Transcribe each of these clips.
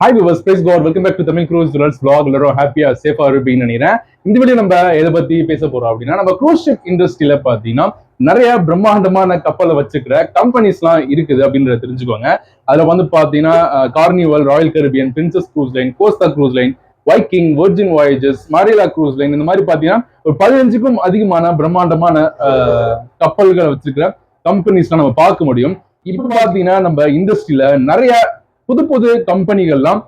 Hi viewers, praise God. Welcome back to Tamil Cruise Tours vlog. எல்லாரும் ஹாப்பியா சேஃபா இருப்பீங்கன்னு நினைக்கிறேன். இந்த வீடியோ நம்ம எதை பத்தி பேச போறோம் அப்படின்னா, நம்ம க்ரூஸ் ஷிப் இண்டஸ்ட்ரியில பாத்தீங்கன்னா நிறைய பிரம்மாண்டமான கப்பலை வச்சுக்கிற கம்பெனிஸ்லாம் இருக்குது அப்படின்றத தெரிஞ்சுக்கோங்க. அதுல வந்து பாத்தீங்கன்னா carnival, Royal Caribbean, princess cruise line, Costa cruise line, Viking, virgin voyages, மாரிலா க்ரூஸ் லைன், இந்த மாதிரி பாத்தீங்கன்னா ஒரு 15க்கும் அதிகமான பிரம்மாண்டமான கப்பல்களை வச்சிருக்கிற கம்பெனிஸ்லாம் நம்ம பார்க்க முடியும். இப்ப பாத்தீங்கன்னா நம்ம இண்டஸ்ட்ரியில நிறைய புது புது கம்பெனிகள்லாம்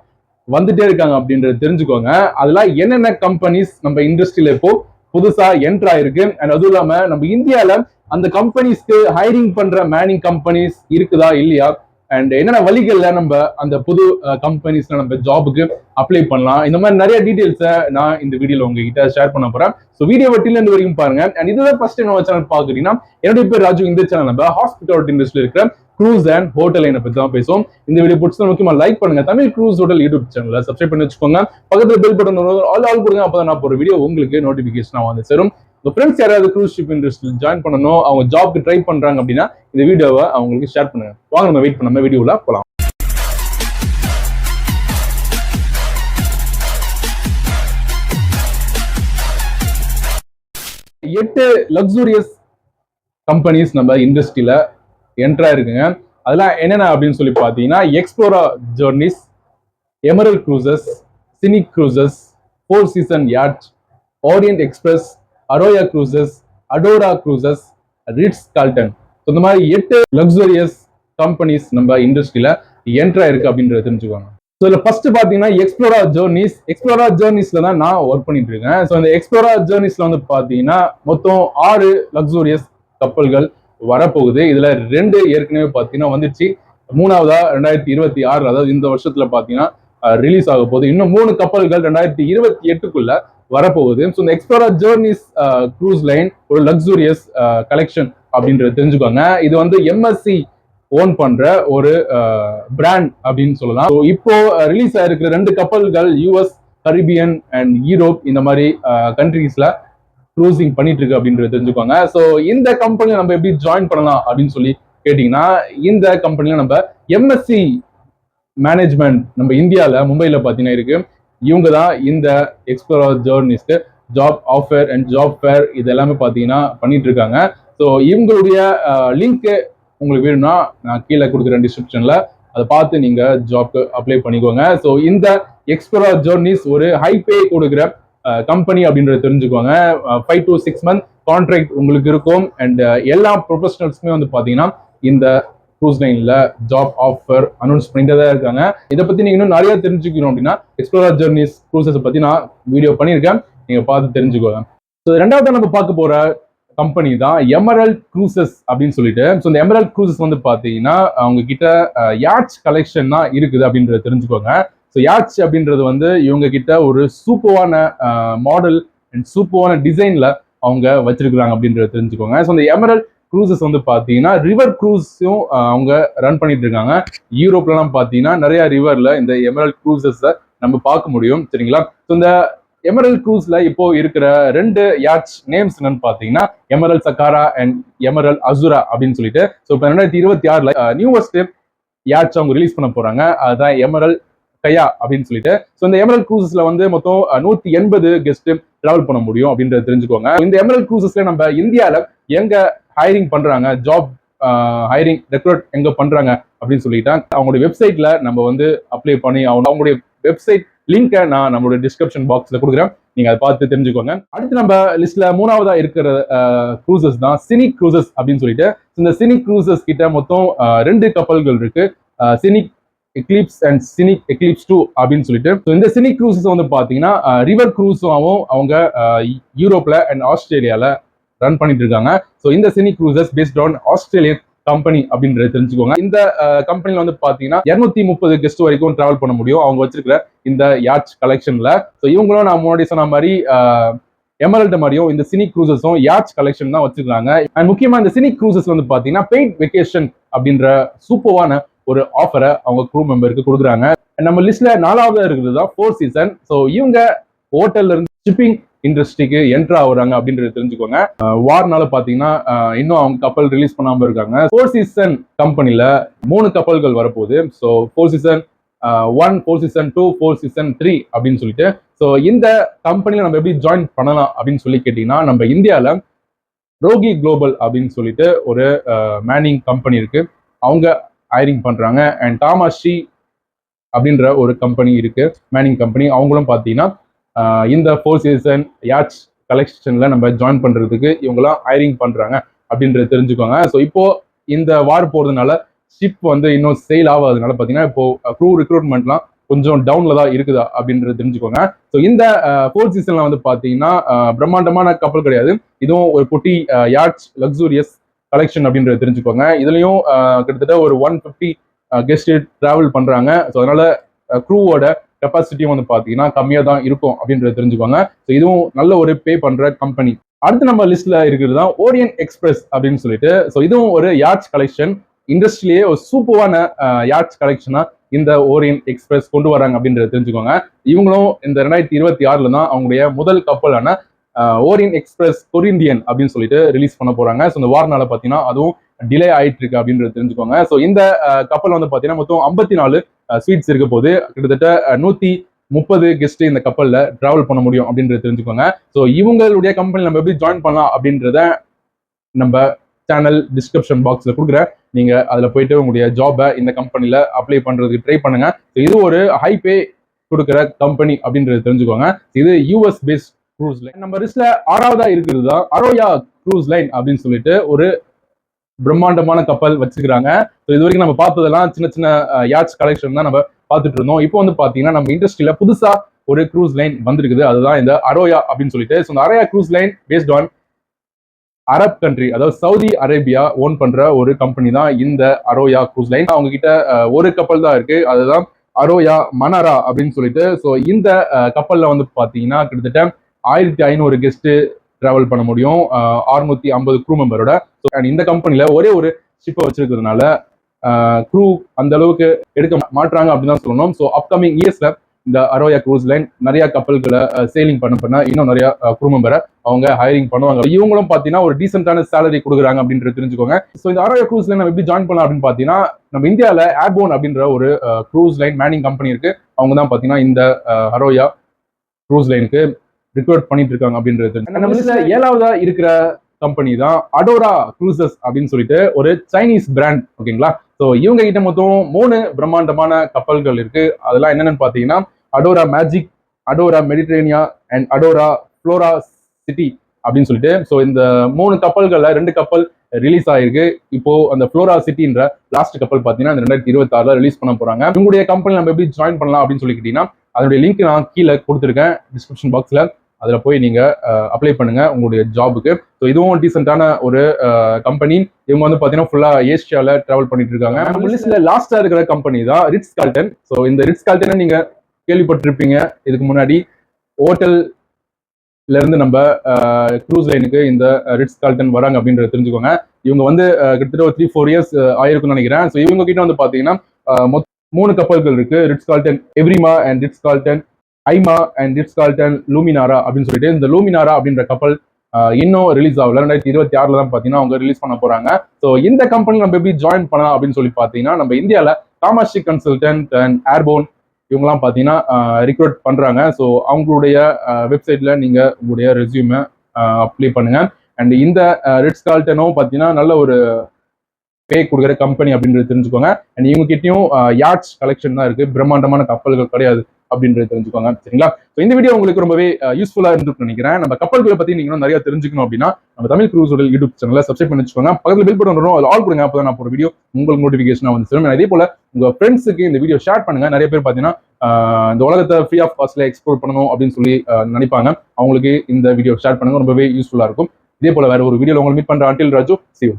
வந்துட்டே இருக்காங்க அப்படின்றது தெரிஞ்சுக்கோங்க. அதெல்லாம் என்னென்ன கம்பெனிஸ் நம்ம இண்டஸ்ட்ரியில இப்போ புதுசா என்டர் ஆயிருக்கு அண்ட் அதுவும் இல்லாம நம்ம இந்தியால அந்த கம்பெனிஸ்க்கு ஹைரிங் பண்ற மேனிங் கம்பெனிஸ் இருக்குதா இல்லையா அண்ட் என்னென்ன வழிகள்ல நம்ம அந்த புது கம்பெனிஸ்ல நம்ம ஜாபுக்கு அப்ளை பண்ணலாம், இந்த மாதிரி நிறைய டீடைல்ஸை நான் இந்த வீடியோல உங்ககிட்ட ஷேர் பண்ண போறேன். ஸோ வீடியோ வெட்டில இருந்து வரைக்கும் பாருங்க. அண்ட் இதுதான் ஃபர்ஸ்ட் டைம் நம்ம சேனல் பாக்குறீங்கன்னா என்னுடைய பேர் ராஜு. இந்த சேனல் நம்ம ஹாஸ்பிட்டாலிட்டி இண்டஸ்ட்ரியில் இருக்கிற க்ரூஸ் அண்ட் ஹோட்டல் லைனை பத்தி தான் பேசுவோம். இந்த வீடியோ பிடிச்சா முக்கியமா லைக் பண்ணுங்க. தமிழ் க்ரூஸ் ஹோட்டல் யூடியூப் சேனலை சப்ஸ்கிரைப் பண்ணி வச்சுக்கோங்க. பக்கத்துல பெல் பட்டன் ஆல் கொடுங்க. அப்பதான் நான் போற வீடியோ உங்களுக்கு நோட்டிபிகேஷன் வந்து சேரும். ஃப்ரெண்ட்ஸ் யாராவது க்ரூஸ் ஷிப் இண்டஸ்ட்ரியில் ஜாயின் பண்ணணும், அவங்க ஜாப்க்கு ட்ரை பண்றாங்க அப்படின்னா இந்த வீடியோவை அவங்களுக்கு ஷேர் பண்ணுங்க. வாங்க நம்ம வெயிட் பண்ணாம வீடியோல போலாம். 8 லக்ஸூரியஸ் கம்பெனிஸ் நம்ம இண்டஸ்ட்ரியில என்ட்ரா இருக்குங்க. அதெல்லாம் என்னென்ன அப்படின்னு சொல்லி பார்த்தீங்கன்னா, Explora Journeys, Emerald Cruises, Scenic Cruises, Four Season Yacht, Orient Express, Aroya Cruises, Adora Cruises, Ritz Carlton. இந்த மாதிரி 8 லக்ஸூரியஸ் கம்பெனிஸ் நம்ம இண்டஸ்ட்ரியில என்ட்ரா இருக்கு அப்படின்றத தெரிஞ்சுக்கோங்க. ஸோ இதில் ஃபர்ஸ்ட் பார்த்தீங்கன்னா எக்ஸ்ப்ளோரா ஜேர்னிஸ்ல தான் நான் ஒர்க் பண்ணிட்டு இருக்கேன். ஸோ இந்த எக்ஸ்ப்ளோரா ஜேர்னிஸ்ல வந்து பார்த்தீங்கன்னா மொத்தம் 6 லக்ஸூரியஸ் கப்பல்கள் வரப்போகுது. இதுல 2 ஏற்கனவே பார்த்தீங்கன்னா வந்துச்சு. மூணாவதா 2026, அதாவது இந்த வருஷத்துல பார்த்தீங்கன்னா ரிலீஸ் ஆக போகுது. இன்னும் 3 கப்பல்கள் 2028க்குள்ள வரப்போகுது. ஸோ இந்த எக்ஸ்ப்ளோரா ஜேர்னிஸ் க்ரூஸ் லைன் ஒரு லக்ஸூரியஸ் கலெக்ஷன் அப்படின்றத தெரிஞ்சுக்கோங்க. இது வந்து எம்எஸ்சி ஓன் பண்ற ஒரு பிராண்ட் அப்படின்னு சொல்லலாம். இப்போ ரிலீஸ் ஆயிருக்கிற 2 கப்பல்கள் யூஎஸ், கரீபியன் அண்ட் யூரோப் இந்த மாதிரி கண்ட்ரீஸ்ல க்ரூசிங் பண்ணிட்டு இருக்கு அப்படின்றத தெரிஞ்சுக்கோங்க. ஸோ இந்த கம்பெனியை நம்ம எப்படி ஜாயின் பண்ணலாம் அப்படின்னு சொல்லி கேட்டீங்கன்னா, இந்த கம்பெனில நம்ம எம்எஸ்சி மேனேஜ்மெண்ட் நம்ம இந்தியாவில் மும்பையில் பார்த்தீங்கன்னா இருக்கு. இவங்க தான் இந்த எக்ஸ்ப்ளோரா ஜேர்னிஸ்க்கு job offer and job fair இது எல்லாமே பார்த்தீங்கன்னா பண்ணிட்டு இருக்காங்க. ஸோ இவங்களுடைய லிங்க் உங்களுக்கு வேணும்னா நான் கீழே கொடுக்குறேன் டிஸ்கிரிப்ஷன்ல, அதை பார்த்து நீங்க ஜாப்க்கு அப்ளை பண்ணிக்கோங்க. ஸோ இந்த எக்ஸ்ப்ளோரா ஜேர்னிஸ் ஒரு ஹை பே கொடுக்குற கம்பெனி அப்படின்றத தெரிஞ்சுக்கோங்க. 5 to 6 month கான்ட்ராக்ட் உங்களுக்கு இருக்கும். அண்ட் எல்லா ப்ரொஃபஷனல்ஸுமே வந்து பாத்தீங்கன்னா இந்த க்ரூஸ் லைன்ல ஜாப் ஆஃபர் அனௌன்ஸ் பண்ணிட்டு தான் இருக்காங்க. இதை பத்தி நீங்க இன்னும் நிறைய தெரிஞ்சுக்கணும் அப்படின்னா எக்ஸ்ப்ளோரா ஜேர்னிஸ் க்ரூசஸ் பத்தி நான் வீடியோ பண்ணியிருக்கேன், நீங்க பார்த்து தெரிஞ்சுக்கோங்க. ஸோ ரெண்டாவது நம்ம பார்க்க போற கம்பெனி தான் எமரல்ட் க்ரூசஸ் அப்படின்னு சொல்லிட்டு. ஸோ இந்த எமரல்ட் க்ரூசஸ் வந்து பாத்தீங்கன்னா அவங்க கிட்ட யாட்ச் கலெக்ஷன் தான் இருக்குது அப்படின்றத தெரிஞ்சுக்கோங்க. ஸோ யாட்ச் அப்படின்றது வந்து இவங்க கிட்ட ஒரு சூப்பரான மாடல் அண்ட் சூப்பரான டிசைன்ல அவங்க வச்சிருக்கிறாங்க அப்படின்றத தெரிஞ்சுக்கோங்க. ஸோ இந்த எமரல்ட் க்ரூசஸ் வந்து பாத்தீங்கன்னா ரிவர் க்ரூஸும் அவங்க ரன் பண்ணிட்டு இருக்காங்க. யூரோப்லாம் பாத்தீங்கன்னா நிறைய ரிவர்ல இந்த எமரல்ட் க்ரூசஸ் நம்ம பார்க்க முடியும், சரிங்களா? ஸோ இந்த எமரல் க்ரூஸ்ல இப்போ இருக்கிற 2 யாட்ச் நேம்ஸ் என்னன்னு பாத்தீங்கன்னா எமரல் சக்காரா அண்ட் எமரல் அசுரா அப்படின்னு சொல்லிட்டு. ஸோ இப்போ 2026ல நியூவஸ்ட் யாட்ச் அவங்க ரிலீஸ் பண்ண போறாங்க. அதுதான் எமரல் கயா அப்படின்னு சொல்லிட்டு. ஸோ இந்த எமரல் க்ரூசஸ்ல வந்து மொத்தம் 180 கெஸ்ட் டிராவல் பண்ண முடியும் அப்படின்றத தெரிஞ்சுக்கோங்க. இந்த எமரல் க்ரூசஸ்ல நம்ம இந்தியால எங்க ஹைரிங் பண்றாங்க, ஜாப் ஹைரிங் ரெக்ரூட் எங்க பண்றாங்க அப்படின்னு சொல்லிட்டா அவங்களுடைய வெப்சைட்ல நம்ம வந்து அப்ளை பண்ணி அவங்களுடைய வெப்சைட் லிங்கை நான் நம்மளுடைய டிஸ்கிரிப்ஷன் பாக்ஸ்ல கொடுக்குறேன், நீங்க அதை பார்த்து தெரிஞ்சுக்கோங்க. அடுத்து நம்ம லிஸ்ட்ல 3ஆவதா இருக்கிற க்ரூசஸ் தான் சினிக் க்ரூசஸ் அப்படின்னு சொல்லிட்டு. இந்த சினிக் க்ரூசஸ் கிட்ட மொத்தம் 2 கப்பல்கள் இருக்கு, sneak Eclipse and sneak Eclipse 2 அப்படின்னு சொல்லிட்டு. இந்த சினிக் க்ரூசஸ் வந்து பாத்தீங்கன்னா ரிவர் க்ரூஸாவும் அவங்க யூரோப்ல அண்ட் ஆஸ்திரேலியால ரன் பண்ணிட்டு இருக்காங்க. ஸோ இந்த sneak Cruise's based on Australian company அப்படின்றத தெரிஞ்சுக்கோங்க. இந்த கம்பெனில வந்து பாத்தீங்கன்னா 230 கெஸ்ட் வரைக்கும் டிராவல் பண்ண முடியும் அவங்க வச்சிருக்கிற இந்த யாட்ச் கலெக்ஷன்ல. ஸோ இவங்களும் நான் முன்னாடி சொன்ன மாதிரி எமரல்ட் மாதிரியும் இந்த சினிக் க்ரூசஸும் யாட்ச் கலெக்ஷன் தான் வச்சிருக்காங்க. அண்ட் முக்கியமா இந்த சினிக் க்ரூசஸ் வந்து பாத்தீங்கன்னா பெய்ட் வெக்கேஷன் அப்படின்ற சூப்பரான ஒரு ஆஃபரை அவங்க க்ரூ மெம்பருக்கு கொடுக்குறாங்க. நம்ம லிஸ்ட்ல 4ஆவது இருக்கிறது தான் ஃபோர் சீசன். ஸோ இவங்க ஹோட்டல்ல இருந்து ஷிப்பிங் இண்டஸ்ட்ரிக்கு என்ட்ரா ஆகுறாங்க அப்படின்றது தெரிஞ்சுக்கோங்க. வார்னால பாத்தீங்கன்னா இன்னும் அவங்க கப்பல் ரிலீஸ் பண்ணாம இருக்காங்க. ஃபோர் சீசன் கம்பெனில 3 கப்பல்கள் வரப்போகுது. So four season 1 4 season 2 4 season 3 அப்படின்னு சொல்லிட்டு. ஸோ இந்த கம்பெனில நம்ம எப்படி ஜாயின் பண்ணலாம் அப்படின்னு சொல்லி கேட்டீங்கன்னா, நம்ம இந்தியாவில் ரோகி குளோபல் அப்படின்னு சொல்லிட்டு ஒரு மேனிங் கம்பெனி இருக்கு. அவங்க ஹைரிங் பண்றாங்க. அண்ட் தாமாஷி அப்படின்ற ஒரு கம்பெனி இருக்கு, மேனிங் கம்பெனி. அவங்களும் பார்த்தீங்கன்னா இந்த 4 சீசன் யாட்ச் கலெக்ஷன்ல நம்ம ஜாயின் பண்றதுக்கு இவங்கெல்லாம் ஹைரிங் பண்றாங்க அப்படின்றத தெரிஞ்சுக்கோங்க. ஸோ இப்போ இந்த வார் போறதுனால ஷிப் வந்து இன்னும் சேல் ஆகாததுனால பார்த்தீங்கன்னா இப்போ க்ரூ ரிக்ரூட்மெண்ட்லாம் கொஞ்சம் டவுன்ல தான் இருக்குதா அப்படின்றத தெரிஞ்சுக்கோங்க. ஸோ இந்த 4 சீசன்ல வந்து பார்த்தீங்கன்னா பிரம்மாண்டமான கப்பல் கிடையாது, இதுவும் ஒரு குட்டி யாட்ச் லக்ஸூரியஸ் கலெக்ஷன் அப்படின்றத தெரிஞ்சுக்கோங்க. இதுலயும் கிட்டத்தட்ட ஒரு 150 கெஸ்ட் டிராவல் பண்றாங்க. ஸோ அதனால க்ரூவோட கெப்பாசிட்டியும் வந்து பார்த்தீங்கன்னா கம்மியாக தான் இருக்கும் அப்படின்றத தெரிஞ்சுக்கோங்க. ஸோ இதுவும் நல்ல ஒரு பே பண்ற கம்பெனி. அடுத்து நம்ம லிஸ்ட்ல இருக்கிறது தான் ஓரியன்ட் எக்ஸ்பிரஸ் அப்படின்னு சொல்லிட்டு. ஸோ இதுவும் ஒரு யாட்ச் கலெக்ஷன். இண்டஸ்ட்ரியிலேயே ஒரு சூப்பரான யாட்ச் கலெக்ஷனா இந்த ஓரியன்ட் எக்ஸ்பிரஸ் கொண்டு வராங்க அப்படின்றத தெரிஞ்சுக்கோங்க. இவங்களும் இந்த 2026 தான் அவங்களுடைய முதல் கப்பலான ஓரியன்ட் எக்ஸ்பிரஸ் கொரிந்தியன் அப்படின்னு சொல்லிட்டு ரிலீஸ் பண்ண போறாங்க. ஸோ இந்த வாரனால பார்த்தீங்கன்னா அதுவும் டிலே ஆயிட்டு இருக்கு அப்படின்றத தெரிஞ்சுக்கோங்க. ஸோ இந்த கப்பல் வந்து பார்த்தீங்கன்னா மொத்தம் 54 ஸ்வீட்ஸ் இருக்க போது கிட்டத்தட்ட 130 கெஸ்ட் இந்த கப்பல்ல டிராவல் பண்ண முடியும் அப்படின்றத தெரிஞ்சுக்கோங்க. ஸோ இவங்களுடைய கம்பெனி நம்ம எப்படி ஜாயின் பண்ணலாம் அப்படின்றத நம்ம சேனல் டிஸ்கிரிப்ஷன் பாக்ஸ்ல கொடுக்குறேன். நீங்க அதுல போயிட்டு உங்களுடைய ஜாபை இந்த கம்பெனில அப்ளை பண்றதுக்கு ட்ரை பண்ணுங்க. இது ஒரு ஹை பே கொடுக்குற கம்பெனி அப்படின்றத தெரிஞ்சுக்கோங்க. இது யூஎஸ் பேஸ்ட் க்ரூஸ் லைன். நம்ம லிஸ்ட்ல 6வதா இருக்கிறது தான் அரோயா க்ரூஸ் லைன் அப்படின்னு சொல்லிட்டு ஒரு பிரம்மாண்டமான கப்பல் வச்சுக்கிறாங்க. இது வரைக்கும் நம்ம பார்த்ததெல்லாம் சின்ன சின்ன யாட்ச் கலெக்ஷன் தான் நம்ம பார்த்துட்டு இருந்தோம். இப்போ வந்து பாத்தீங்கன்னா நம்ம இண்டஸ்ட்ரியில புதுசா ஒரு க்ரூஸ் லைன் வந்திருக்குது, அதுதான் இந்த அரோயா அப்படின்னு சொல்லிட்டு. ஸோ இந்த Aroya cruise line based on Arab country, அதாவது சவுதி அரேபியா ஓன் பண்ற ஒரு கம்பெனி தான் இந்த அரோயா க்ரூஸ் லைன். அவங்க கிட்ட ஒரு கப்பல் தான் இருக்கு, அதுதான் அரோயா மனாரா அப்படின்னு சொல்லிட்டு. ஸோ இந்த கப்பல்ல வந்து பாத்தீங்கன்னா கிட்டத்தட்ட 1500 கெஸ்ட் டிராவல் பண்ண முடியும், 650 க்ரூ மெம்பரோட. இந்த கம்பெனில ஒரே ஒரு ஷிப்பை வச்சிருக்கிறதுனால க்ரூ அந்த அளவுக்கு எடுக்க மாட்டாங்க அப்படின்னு தான் சொல்லணும். ஸோ அப்கமிங் இயர்ஸ்ல இந்த அரோயா க்ரூஸ் லைன் நிறைய கப்பல்களை சேலிங் பண்ண இன்னும் நிறைய க்ரூ மெம்பரை அவங்க ஹைரிங் பண்ணுவாங்க. இவங்களும் பார்த்தீங்கன்னா ஒரு டீசென்டான சேலரி கொடுக்குறாங்க அப்படின்றது தெரிஞ்சுக்கோங்க. ஸோ இந்த அரோயா க்ரூஸ் லைன் நம்ம எப்படி ஜாயின் பண்ணலாம் அப்படின்னு பார்த்தீங்கன்னா, நம்ம இந்தியாவில் ஏர்போன் அப்படின்ற ஒரு க்ரூஸ் லைன் மேனிங் கம்பெனி இருக்கு. அவங்க தான் பார்த்தீங்கன்னா இந்த அரோயா க்ரூஸ் லைனுக்கு ரிக்ரூட் பண்ணிட்டு இருக்காங்க அப்படின்றது. நம்ம 7வதா இருக்கிற கம்பெனி தான் அடோரா க்ரூசஸ் அப்படின்னு சொல்லிட்டு ஒரு சைனீஸ் பிராண்ட். ஓகேங்களா? ஸோ இவங்க கிட்ட மொத்தம் 3 பிரம்மாண்டமான கப்பல்கள் இருக்கு. அதெல்லாம் என்னென்னு பார்த்தீங்கன்னா அடோரா மேஜிக், அடோரா மெடிட்ரேனியா அண்ட் அடோரா ஃப்ளோரா சிட்டி அப்படின்னு சொல்லிட்டு. ஸோ இந்த 3 கப்பல்கள்ல 2 கப்பல் ரிலீஸ் ஆயிருக்கு. இப்போ அந்த ஃப்ளோரா சிட்டின்ற லாஸ்ட் கப்பல் பார்த்தீங்கன்னா 2026 ரிலீஸ் பண்ண போறாங்க. உங்களுடைய கம்பெனி நம்ம எப்படி ஜாயின் பண்ணலாம் அப்படின்னு சொல்லிக்கிட்டீங்கன்னா, அதனுடைய லிங்க் நான் கீழே கொடுத்துருக்கேன் டிஸ்கிரிப்ஷன் பாக்ஸ்ல. அதில் போய் நீங்க அப்ளை பண்ணுங்க உங்களுடைய ஜாபுக்கு. ஸோ இதுவும் டீசென்டான ஒரு கம்பெனி. இவங்க வந்து பார்த்தீங்கன்னா ஃபுல்லா ஏஷியாவில் டிராவல் பண்ணிட்டு இருக்காங்க. நம்ம லிஸ்ட்ல லாஸ்டா இருக்கிற கம்பெனி தான் ரிட்ஸ் கார்ல்டன். ஸோ இந்த ரிட்ஸ் கார்ல்டனை நீங்க கேள்விப்பட்டிருப்பீங்க இதுக்கு முன்னாடி. ஹோட்டல்ல இருந்து நம்ம க்ரூஸ் லைனுக்கு இந்த ரிட்ஸ் கார்ல்டன் வராங்க அப்படின்றத தெரிஞ்சுக்கோங்க. இவங்க வந்து கிட்டத்தட்ட ஒரு 3-4 இயர்ஸ் ஆயிருக்கும்னு நினைக்கிறேன். ஸோ இவங்க கிட்ட வந்து பார்த்தீங்கன்னா 3 கப்பல்கள் இருக்கு, Ritz Carlton Evrima and Ritz Carlton Ilma and Ritz Carlton Luminara அப்படின்னு சொல்லிட்டு. இந்த லூமினாரா அப்படின்ற கப்பல் இன்னும் ரிலீஸ் ஆகல, 2026 தான் பார்த்தீங்கன்னா அவங்க ரிலீஸ் பண்ண போறாங்க. ஸோ இந்த கம்பெனி நம்ம எப்படி ஜாயின் பண்ணலாம் அப்படின்னு சொல்லி பார்த்தீங்கன்னா, நம்ம இந்தியாவில் தாமாஷி கன்சல்டன்ட் அண்ட் ஏர்போன் இவங்கெல்லாம் பார்த்தீங்கன்னா ரிக்ரூட் பண்றாங்க. ஸோ அவங்களுடைய வெப்சைட்ல நீங்க உங்களுடைய ரெஸ்யூமை அப்ளை பண்ணுங்க. அண்ட் இந்த ரிட்ஸ் கார்ல்டனும் பார்த்தீங்கன்னா நல்ல ஒரு பே கொடுக்குற கம்பெனி அப்படின்றது தெரிஞ்சுக்கோங்க. அண்ட் இவங்க கிட்டயும் யாட்ச் கலெக்ஷன் தான் இருக்கு, பிரம்மாண்டமான கப்பல்கள் கிடையாது அப்படின்றது தெரிஞ்சுக்கோங்க. சரிங்களா? ஸோ இந்த வீடியோ உங்களுக்கு ரொம்பவே யூஸ்ஃபுல்லா இருந்துட்டு நினைக்கிறேன். நம்ம கப்பல்களை பத்தி நீங்க நிறைய தெரிஞ்சுக்கணும் அப்படின்னா நம்ம தமிழ் க்ரூஸோட யூடியூப் சேனலை சப்ஸ்கிரைப் பண்ணி வச்சுக்கோங்க. பக்கத்தில் பில் பட்டன் வரும், அதில் ஆல் கொடுங்க. அப்போ தான் நான் ஒரு வீடியோ உங்களுக்கு நோட்டிஃபிகேஷன் வந்து சேரும். இதே போல உங்க ஃப்ரெண்ட்ஸுக்கு இந்த வீடியோ ஷேர் பண்ணுங்க. நிறைய பேர் பார்த்தீங்கன்னா இந்த உலகத்தை ஃப்ரீ ஆஃப் காஸ்ட்ல எக்ஸ்ப்ளோர் பண்ணணும் அப்படின்னு சொல்லி நினைப்பாங்க. அவங்களுக்கு இந்த வீடியோ ஷேர் பண்ணுங்க, ரொம்பவே யூஸ்ஃபுல்லா இருக்கும். இதே போல வேற ஒரு வீடியோல உங்களை மீட் பண்ற. Until Raju, see you.